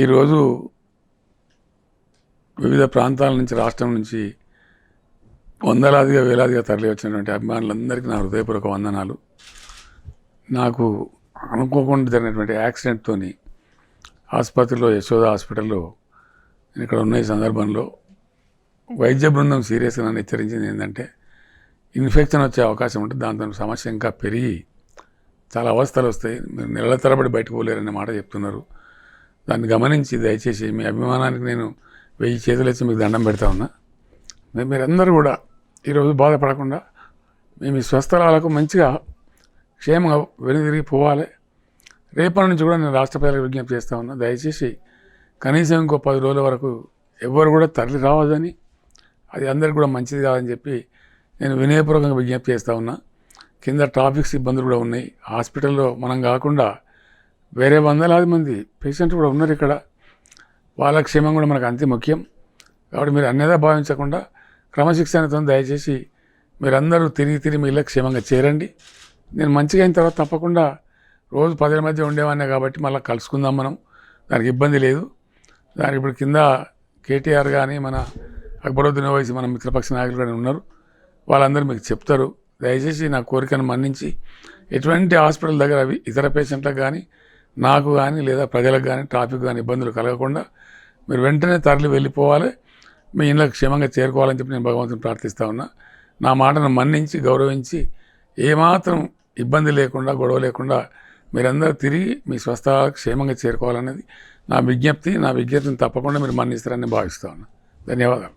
ఈరోజు వివిధ ప్రాంతాల నుంచి రాష్ట్రం నుంచి వందలాదిగా వేలాదిగా తరలి వచ్చినటువంటి అభిమానులందరికీ నా హృదయపూర్వక వందనాలు. నాకు అనుకోకుండా జరిగినటువంటి యాక్సిడెంట్తో ఆసుపత్రిలో యశోద హాస్పిటల్లో నేను ఇక్కడ ఉన్న ఈ సందర్భంలో వైద్య బృందం సీరియస్గా నన్ను హెచ్చరించింది ఏంటంటే ఇన్ఫెక్షన్ వచ్చే అవకాశం ఉంటుంది, దాంతో సమస్య ఇంకా పెరిగి చాలా అవస్థలు వస్తాయి, మీరు నెలల తరబడి బయటకు పోలేరనే మాట చెప్తున్నారు. దాన్ని గమనించి దయచేసి మీ అభిమానానికి నేను 1000 చేతులు ఇచ్చి మీకు దండం పెడతా ఉన్నా. మీరందరూ కూడా ఈరోజు బాధపడకుండా మేము ఈ స్వస్థలాలకు మంచిగా క్షేమంగా వెనుదిరిగి పోవాలి. రేపటి నుంచి కూడా నేను రాష్ట్ర ప్రజలకు విజ్ఞప్తి చేస్తూ ఉన్నా, దయచేసి కనీసం ఇంకో 10 రోజుల వరకు ఎవరు కూడా తరలి రావద్దని, అది అందరికి కూడా మంచిది కాదని చెప్పి నేను వినయపూర్వకంగా విజ్ఞప్తి చేస్తూ ఉన్నా. కింద ట్రాఫిక్ సిబ్బందులు కూడా ఉన్నాయి. హాస్పిటల్లో మనం కాకుండా వేరే వందలాది మంది పేషెంట్లు కూడా ఉన్నారు ఇక్కడ. వాళ్ళ క్షేమం కూడా మనకు అంతే ముఖ్యం. కాబట్టి మీరు అన్యదా భావించకుండా క్రమశిక్షణతో దయచేసి మీరందరూ తిరిగి మీ ఇళ్ళ క్షేమంగా చేరండి. నేను మంచిగా అయిన తర్వాత తప్పకుండా రోజు 10 మధ్య ఉండేవాడినే కాబట్టి మళ్ళీ కలుసుకుందాం మనం, దానికి ఇబ్బంది లేదు. దానికి ఇప్పుడు కింద కేటీఆర్ కానీ మన అక్బరుద్దీన్ ఓవైసీ మన మిత్రపక్ష నాయకులు కానీ ఉన్నారు, వాళ్ళందరూ మీకు చెప్తారు. దయచేసి నా కోరికను మన్నించి ఎటువంటి హాస్పిటల్ దగ్గర ఇతర పేషెంట్లకు కానీ నాకు కానీ లేదా ప్రజలకు కానీ ట్రాఫిక్ కానీ ఇబ్బందులు కలగకుండా మీరు వెంటనే తరలి వెళ్ళిపోవాలి, మీ ఇళ్ళకి క్షేమంగా చేరుకోవాలని చెప్పి నేను భగవంతుని ప్రార్థిస్తూ ఉన్నా. నా మాటను మన్నించి గౌరవించి ఏమాత్రం ఇబ్బంది లేకుండా గొడవ లేకుండా మీరందరూ తిరిగి మీ స్వస్థలాలకు క్షేమంగా చేరుకోవాలనేది నా విజ్ఞప్తి. నా విజ్ఞప్తిని తప్పకుండా మీరు మన్నిస్తారని భావిస్తూ ఉన్నా. ధన్యవాదాలు.